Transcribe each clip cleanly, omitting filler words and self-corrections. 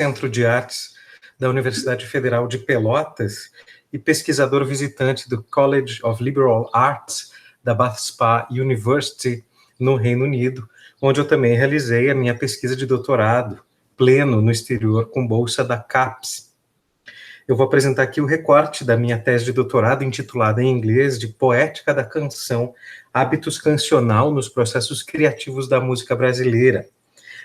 Centro de Artes da Universidade Federal de Pelotas e pesquisador visitante do College of Liberal Arts da Bath Spa University, no Reino Unido, onde eu também realizei a minha pesquisa de doutorado pleno no exterior com bolsa da CAPES. Eu vou apresentar aqui o recorte da minha tese de doutorado, intitulada em inglês de Poética da Canção, Hábitos Cancional nos Processos Criativos da Música Brasileira,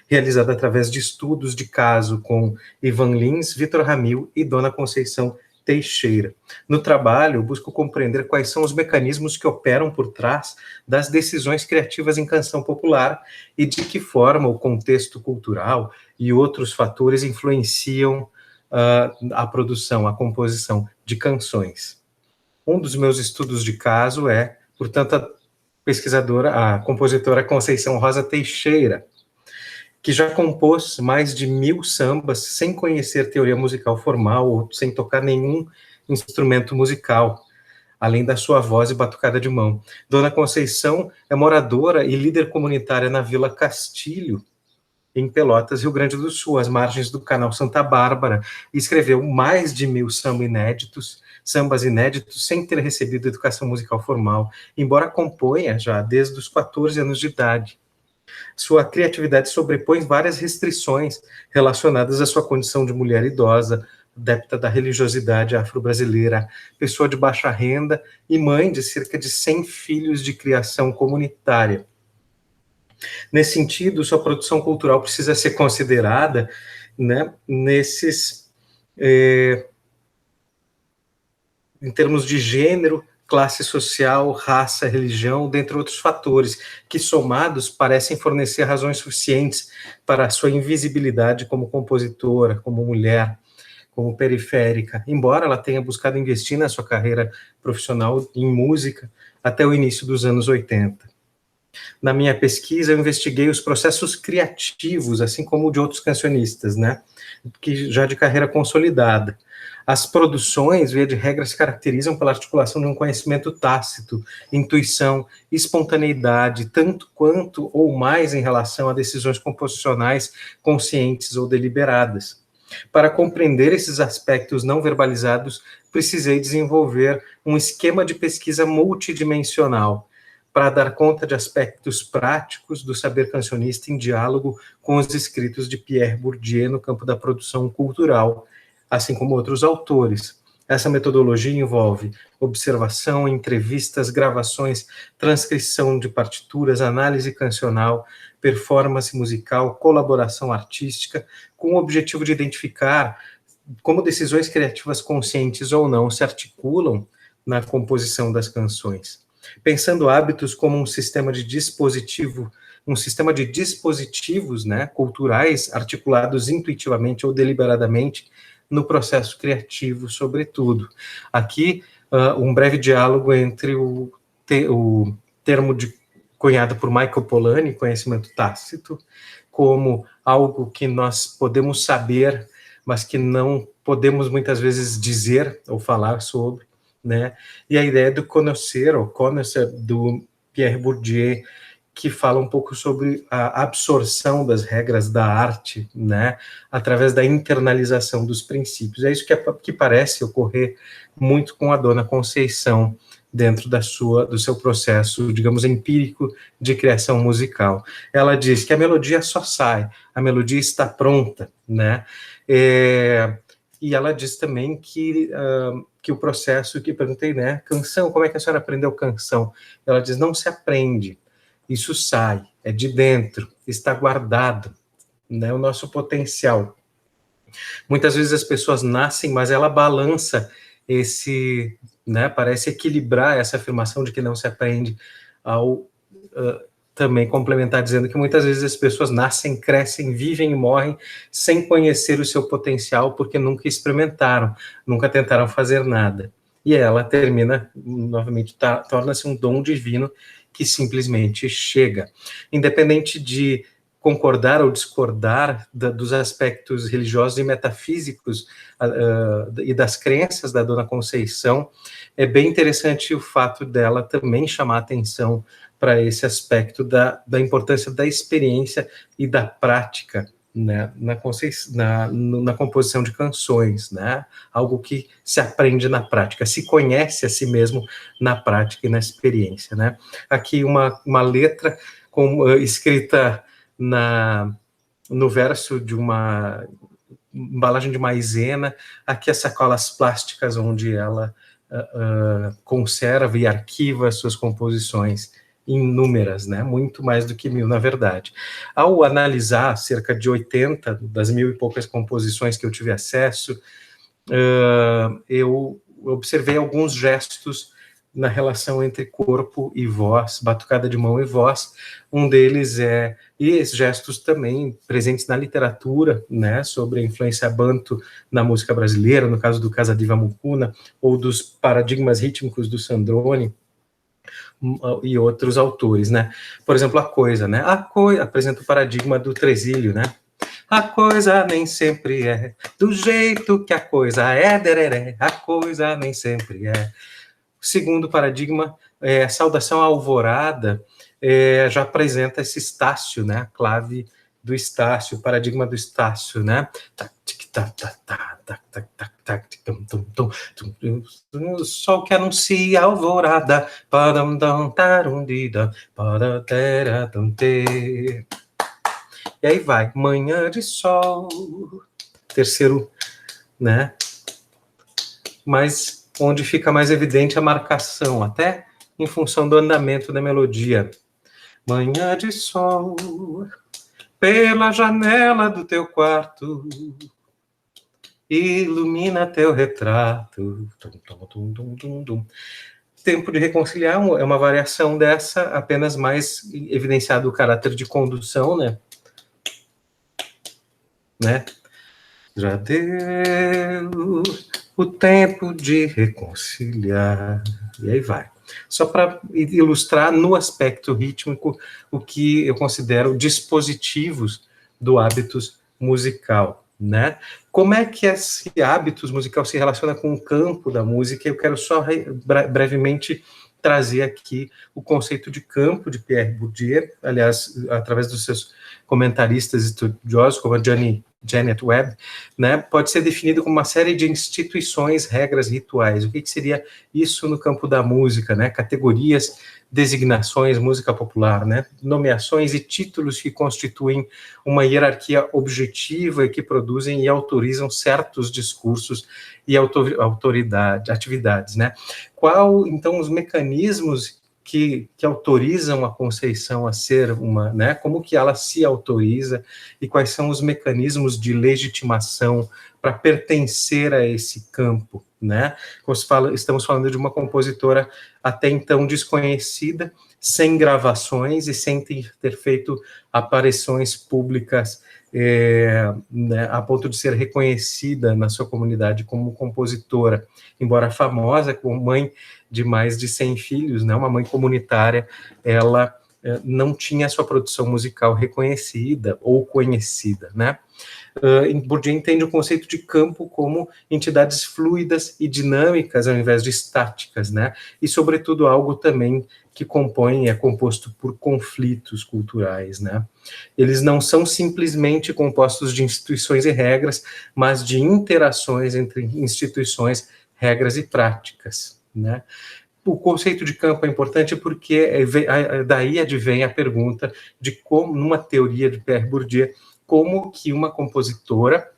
realizada através de estudos de caso com Ivan Lins, Vitor Ramil e Dona Conceição Teixeira. No trabalho, eu busco compreender quais são os mecanismos que operam por trás das decisões criativas em canção popular e de que forma o contexto cultural e outros fatores influenciam a produção, a composição de canções. Um dos meus estudos de caso é, portanto, a compositora Conceição Rosa Teixeira, que já compôs mais de 1000 sambas sem conhecer teoria musical formal ou sem tocar nenhum instrumento musical, além da sua voz e batucada de mão. Dona Conceição é moradora e líder comunitária na Vila Castilho, em Pelotas, Rio Grande do Sul, às margens do Canal Santa Bárbara, e escreveu mais de 1000 sambas inéditos, sem ter recebido educação musical formal, embora componha já desde os 14 anos de idade. Sua criatividade sobrepõe várias restrições relacionadas à sua condição de mulher idosa, adepta da religiosidade afro-brasileira, pessoa de baixa renda e mãe de cerca de 100 filhos de criação comunitária. Nesse sentido, sua produção cultural precisa ser considerada, né, em termos de gênero, classe social, raça, religião, dentre outros fatores, que somados parecem fornecer razões suficientes para a sua invisibilidade como compositora, como mulher, como periférica, embora ela tenha buscado investir na sua carreira profissional em música até o início dos anos 80. Na minha pesquisa, eu investiguei os processos criativos, assim como o de outros cancionistas, né, que já de carreira consolidada. As produções, via de regra, se caracterizam pela articulação de um conhecimento tácito, intuição, espontaneidade, tanto quanto ou mais em relação a decisões composicionais conscientes ou deliberadas. Para compreender esses aspectos não verbalizados, precisei desenvolver um esquema de pesquisa multidimensional, para dar conta de aspectos práticos do saber cancionista em diálogo com os escritos de Pierre Bourdieu no campo da produção cultural, assim como outros autores. Essa metodologia envolve observação, entrevistas, gravações, transcrição de partituras, análise cancional, performance musical, colaboração artística, com o objetivo de identificar como decisões criativas conscientes ou não se articulam na composição das canções. Pensando hábitos como um sistema de dispositivos, né, culturais articulados intuitivamente ou deliberadamente no processo criativo, sobretudo. Aqui, um breve diálogo entre o termo cunhado por Michael Polanyi, conhecimento tácito, como algo que nós podemos saber, mas que não podemos muitas vezes dizer ou falar sobre, né? E a ideia do conhecer, ou conhecer, do Pierre Bourdieu, que fala um pouco sobre a absorção das regras da arte, né, através da internalização dos princípios. É isso que parece ocorrer muito com a Dona Conceição, dentro do seu processo, digamos, empírico de criação musical. Ela diz que a melodia só sai, a melodia está pronta, né? E ela diz também que o processo, que perguntei, né, canção, como é que a senhora aprendeu canção? Ela diz, não se aprende, isso sai, é de dentro, está guardado, né, o nosso potencial. Muitas vezes as pessoas nascem, mas ela balança né, parece equilibrar essa afirmação de que não se aprende, ao também complementar dizendo que muitas vezes as pessoas nascem, crescem, vivem e morrem sem conhecer o seu potencial, porque nunca experimentaram, nunca tentaram fazer nada. E ela termina, novamente, torna-se um dom divino que simplesmente chega. Independente de concordar ou discordar dos aspectos religiosos e metafísicos e das crenças da Dona Conceição, é bem interessante o fato dela também chamar atenção para esse aspecto da importância da experiência e da prática, né, na composição de canções, né, algo que se aprende na prática, se conhece a si mesmo na prática e na experiência, né. Aqui uma letra escrita no verso de uma embalagem de maisena, aqui as sacolas plásticas onde ela conserva e arquiva suas composições inúmeras, né? Muito mais do que 1000, na verdade. Ao analisar cerca de 80 das 1000 e poucas composições que eu tive acesso, eu observei alguns gestos na relação entre corpo e voz, batucada de mão e voz. Um deles e esses gestos também presentes na literatura, né, sobre a influência banto na música brasileira, no caso do Casa Diva Mucuna, ou dos paradigmas rítmicos do Sandrone, e outros autores, né? Por exemplo, a coisa, né? Apresenta o paradigma do Tresilho, né? A coisa nem sempre é do jeito que a coisa é, dereré. A coisa nem sempre é. O segundo paradigma, saudação à alvorada, já apresenta esse Estácio, né? A clave do Estácio, o paradigma do Estácio, né? O sol que anuncia a alvorada, e aí vai, manhã de sol, terceiro, né? Mas onde fica mais evidente a marcação, até em função do andamento da melodia. Manhã de sol, pela janela do teu quarto, ilumina teu retrato. Tempo de reconciliar é uma variação dessa, apenas mais evidenciado o caráter de condução, né? Já deu o tempo de reconciliar. E aí vai. Só para ilustrar no aspecto rítmico o que eu considero dispositivos do hábitos musical, né? Como é que esse hábitos musical se relaciona com o campo da música? Eu quero só brevemente trazer aqui o conceito de campo de Pierre Bourdieu, aliás, através dos seus comentaristas estudiosos, como a Janet Webb, né, pode ser definido como uma série de instituições, regras, rituais. O que seria isso no campo da música, né? Categorias, designações, música popular, né? Nomeações e títulos que constituem uma hierarquia objetiva e que produzem e autorizam certos discursos e atividades, né? Qual, então, os mecanismos que autorizam a Conceição a ser uma, né, como que ela se autoriza e quais são os mecanismos de legitimação para pertencer a esse campo, né? Estamos falando de uma compositora até então desconhecida, sem gravações e sem ter feito aparições públicas, né, a ponto de ser reconhecida na sua comunidade como compositora, embora famosa, como mãe de mais de 100 filhos, né, uma mãe comunitária, ela não tinha sua produção musical reconhecida ou conhecida, né? Bourdieu entende o conceito de campo como entidades fluidas e dinâmicas ao invés de estáticas, né? E, sobretudo, algo também que compõe, é composto por conflitos culturais, né? Eles não são simplesmente compostos de instituições e regras, mas de interações entre instituições, regras e práticas, né? O conceito de campo é importante porque daí advém a pergunta de como, numa teoria de Pierre Bourdieu, como que uma compositora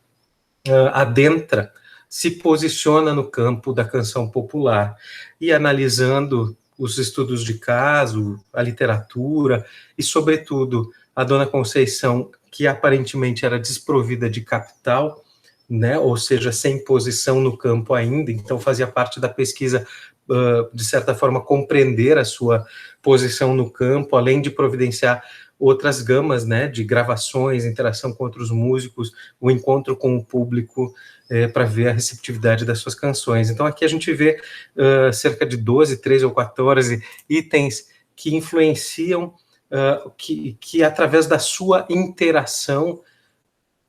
adentra, se posiciona no campo da canção popular. E analisando os estudos de caso, a literatura, e, sobretudo, a Dona Conceição, que aparentemente era desprovida de capital, né, ou seja, sem posição no campo ainda, então fazia parte da pesquisa, de certa forma, compreender a sua posição no campo, além de providenciar outras gamas, né, de gravações, interação com outros músicos, o encontro com o público, para ver a receptividade das suas canções. Então, aqui a gente vê cerca de 12, 13 ou 14 itens que influenciam, que através da sua interação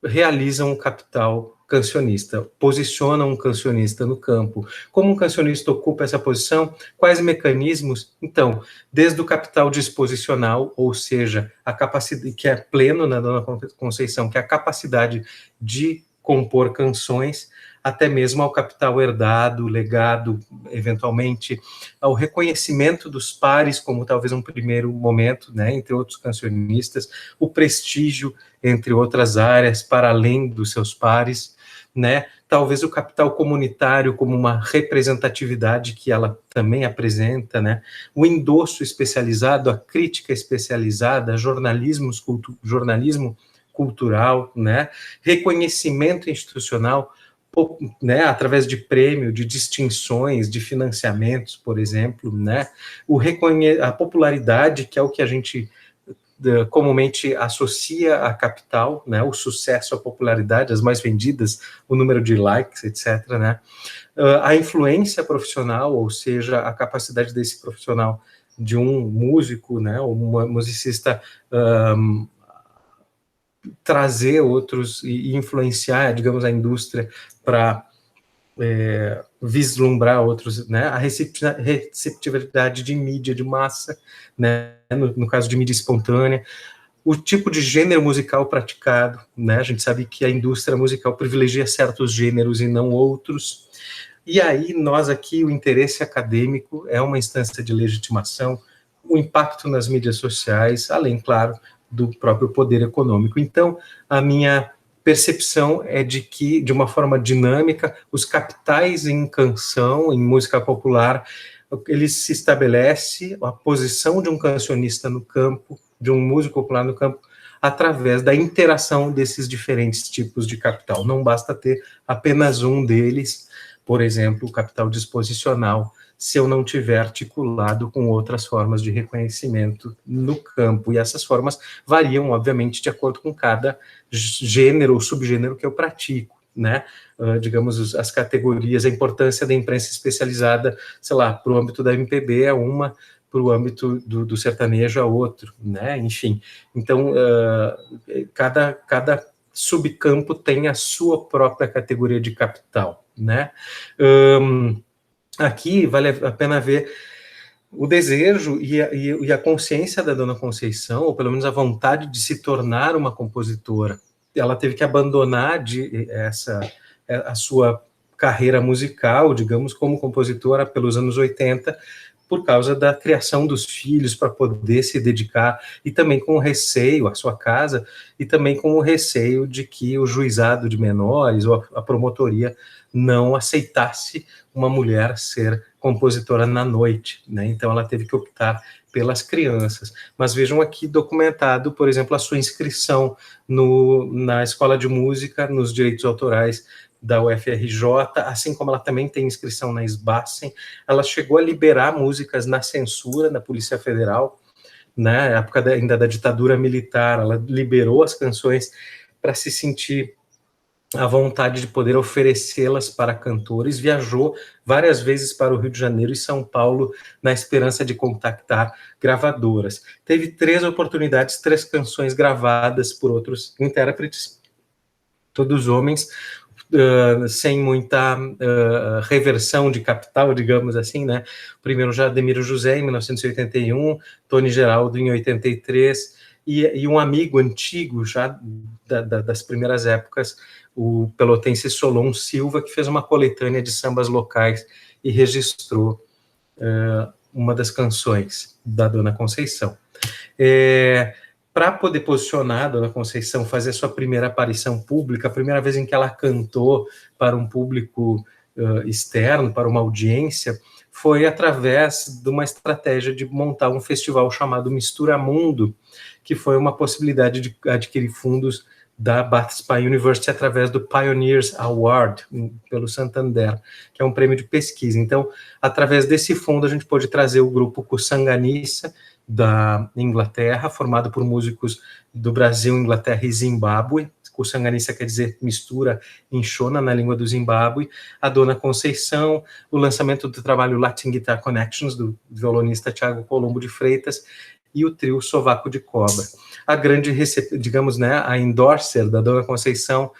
realizam o capital cancionista, posiciona um cancionista no campo. Como um cancionista ocupa essa posição? Quais mecanismos? Então, desde o capital disposicional, ou seja, a capacidade, que é pleno na Dona Conceição, que é a capacidade de compor canções, até mesmo ao capital herdado, legado, eventualmente, ao reconhecimento dos pares, como talvez um primeiro momento, né, entre outros cancionistas, o prestígio, entre outras áreas, para além dos seus pares, né, talvez o capital comunitário como uma representatividade que ela também apresenta, né, o endosso especializado, a crítica especializada, jornalismo cultural, né, reconhecimento institucional, né, através de prêmio, de distinções, de financiamentos, por exemplo, né, a popularidade, que é o que a gente comumente associa a capital, né, o sucesso, a popularidade, as mais vendidas, o número de likes, etc., né, a influência profissional, ou seja, a capacidade desse profissional de um músico, né, ou um musicista trazer outros e influenciar, digamos, a indústria para vislumbrar outros, né, a receptividade de mídia de massa, né, no caso de mídia espontânea, o tipo de gênero musical praticado, né, a gente sabe que a indústria musical privilegia certos gêneros e não outros, e aí nós aqui, o interesse acadêmico é uma instância de legitimação, o impacto nas mídias sociais, além, claro, do próprio poder econômico. Então, a minha percepção é de que, de uma forma dinâmica, os capitais em canção, em música popular, ele se estabelece a posição de um cancionista no campo, de um músico popular no campo, através da interação desses diferentes tipos de capital. Não basta ter apenas um deles, por exemplo, o capital disposicional, se eu não tiver articulado com outras formas de reconhecimento no campo. E essas formas variam, obviamente, de acordo com cada gênero ou subgênero que eu pratico, né? Digamos, as categorias, a importância da imprensa especializada, sei lá, para o âmbito da MPB é uma, para o âmbito do sertanejo é outro, né? Enfim, então, cada subcampo tem a sua própria categoria de capital, né? Aqui vale a pena ver o desejo e a consciência da Dona Conceição, ou pelo menos a vontade de se tornar uma compositora. Ela teve que abandonar a sua carreira musical, digamos, como compositora pelos anos 80, por causa da criação dos filhos, para poder se dedicar, e também com o receio, a sua casa, e também com o receio de que o juizado de menores, ou a promotoria, não aceitasse uma mulher ser compositora na noite, né? Então ela teve que optar pelas crianças. Mas vejam aqui documentado, por exemplo, a sua inscrição na Escola de Música, nos direitos autorais da UFRJ, assim como ela também tem inscrição na SBACEN. Ela chegou a liberar músicas na censura, na Polícia Federal, na época ainda da ditadura militar. Ela liberou as canções para se sentir a vontade de poder oferecê-las para cantores, viajou várias vezes para o Rio de Janeiro e São Paulo na esperança de contactar gravadoras. Teve 3 oportunidades, 3 canções gravadas por outros intérpretes, todos homens, sem muita reversão de capital, digamos assim, né? Primeiro já Ademiro José, em 1981, Tony Geraldo, em 83, e um amigo antigo, já das primeiras épocas, o pelotense Solon Silva, que fez uma coletânea de sambas locais e registrou uma das canções da Dona Conceição. Para poder posicionar a Dona Conceição, fazer sua primeira aparição pública, a primeira vez em que ela cantou para um público externo, para uma audiência, foi através de uma estratégia de montar um festival chamado Mistura Mundo, que foi uma possibilidade de adquirir fundos da Bath Spa University através do Pioneers Award, pelo Santander, que é um prêmio de pesquisa. Então, através desse fundo, a gente pôde trazer o grupo Kusanganissa, da Inglaterra, formado por músicos do Brasil, Inglaterra e Zimbábue. Kusanganissa quer dizer mistura em Shona, na língua do Zimbábue. A Dona Conceição, o lançamento do trabalho Latin Guitar Connections, do violonista Thiago Colombo de Freitas, e o trio Sovaco de Cobra. A grande, digamos, né, a endorser da Dona Conceição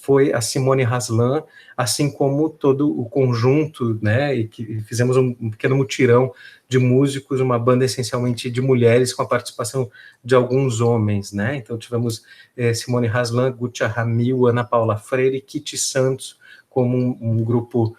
foi a Simone Haslan, assim como todo o conjunto, né, e que fizemos um pequeno mutirão de músicos, uma banda essencialmente de mulheres, com a participação de alguns homens, né, então tivemos Simone Haslan, Gutia Ramil, Ana Paula Freire, Kitty Santos, como um grupo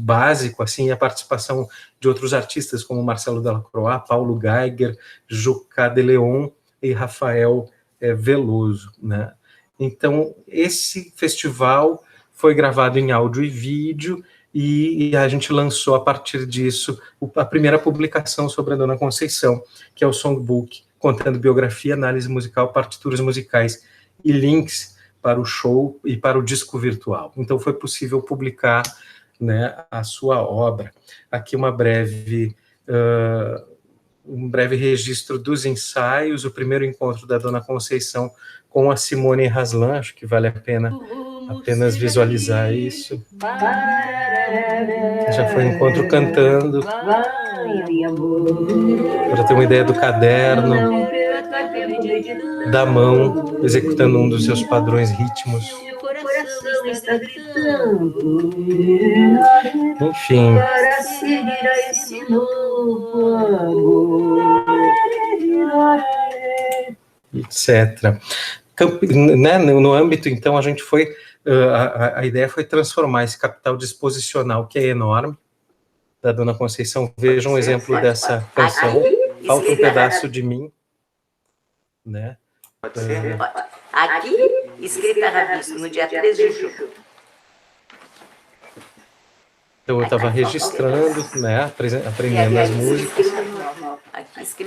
básico, assim, a participação de outros artistas, como Marcelo Delacroix, Paulo Geiger, Jucá de Leon e Rafael Veloso, né. Então, esse festival foi gravado em áudio e vídeo, e a gente lançou, a partir disso, a primeira publicação sobre a Dona Conceição, que é o Songbook, contando biografia, análise musical, partituras musicais e links para o show e para o disco virtual. Então, foi possível publicar, né, a sua obra. Aqui um breve registro dos ensaios, o primeiro encontro da Dona Conceição com a Simone Haslan, acho que vale a pena apenas visualizar isso. Já foi um encontro cantando, para ter uma ideia do caderno, da mão, executando um dos seus padrões ritmos. Enfim. Etc. Né, no âmbito, então, a gente foi, a ideia foi transformar esse capital disposicional, que é enorme, da Dona Conceição. Vejam um exemplo dessa canção, Falta um Pedaço de Mim, né? Pode ser? Aqui, escrita rabisco, no dia 13 de julho. Então, eu estava registrando, né, aprendendo as músicas.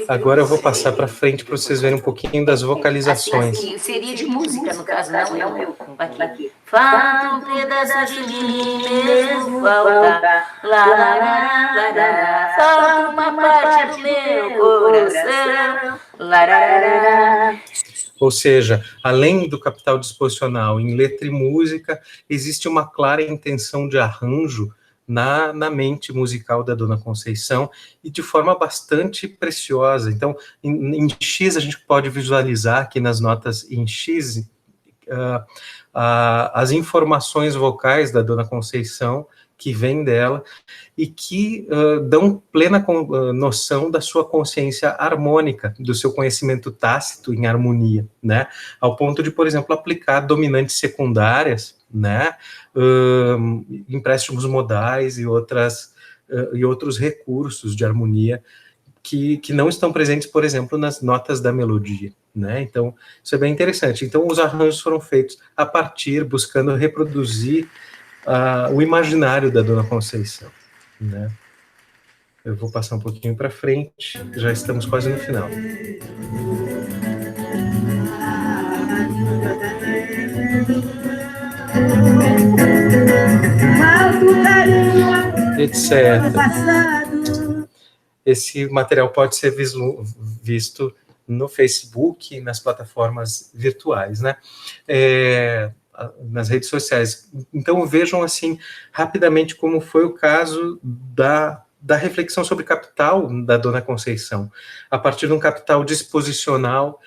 Agora eu vou passar para frente para vocês verem um pouquinho das vocalizações. Assim, seria de música, no caso, não eu. Aqui. Falta um pedaço de mim mesmo, falta. Lá, lá, lá, lá, lá, falta uma parte do meu coração. Lá, lá, lá, lá. Ou seja, além do capital disposicional em letra e música, existe uma clara intenção de arranjo na mente musical da Dona Conceição, e de forma bastante preciosa. Então, em X, a gente pode visualizar aqui nas notas em X, as informações vocais da Dona Conceição, que vêm dela, e que dão plena noção da sua consciência harmônica, do seu conhecimento tácito em harmonia, né? Ao ponto de, por exemplo, aplicar dominantes secundárias, né? Empréstimos modais e outros recursos de harmonia que não estão presentes, por exemplo, nas notas da melodia, né? Então, isso é bem interessante. Então, os arranjos foram feitos a partir, buscando reproduzir o imaginário da Dona Conceição, né? Eu vou passar um pouquinho para frente, já estamos quase no final. Etc. Esse material pode ser visto no Facebook, nas plataformas virtuais, né? Nas redes sociais. Então, vejam, assim, rapidamente como foi o caso da reflexão sobre capital da Dona Conceição. A partir de um capital disposicional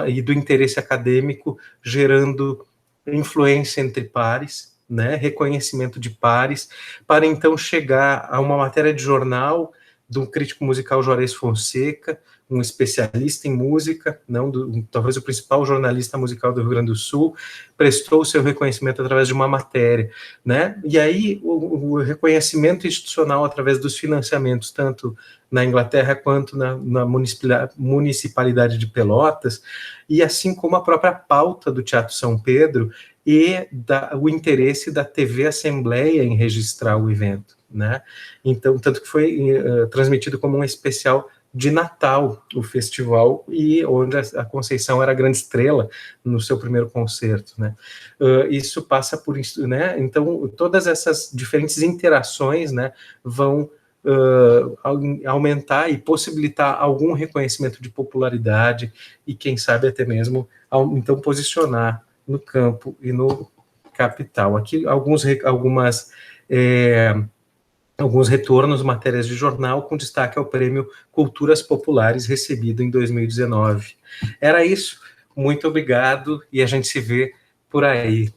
e do interesse acadêmico, gerando influência entre pares, né, reconhecimento de pares, para então chegar a uma matéria de jornal do crítico musical Juarez Fonseca, um especialista em música, talvez o principal jornalista musical do Rio Grande do Sul, prestou o seu reconhecimento através de uma matéria, né? E aí o reconhecimento institucional através dos financiamentos, tanto na Inglaterra quanto na municipalidade de Pelotas, e assim como a própria pauta do Teatro São Pedro e o interesse da TV Assembleia em registrar o evento, né? Então, tanto que foi transmitido como um especial de Natal, o festival, e onde a Conceição era a grande estrela no seu primeiro concerto, né? Isso passa por isso, né? Então, todas essas diferentes interações, né, vão aumentar e possibilitar algum reconhecimento de popularidade e, quem sabe, até mesmo, então, posicionar no campo e no capital. Aqui, alguns retornos, matérias de jornal, com destaque ao Prêmio Culturas Populares, recebido em 2019. Era isso. Muito obrigado e a gente se vê por aí.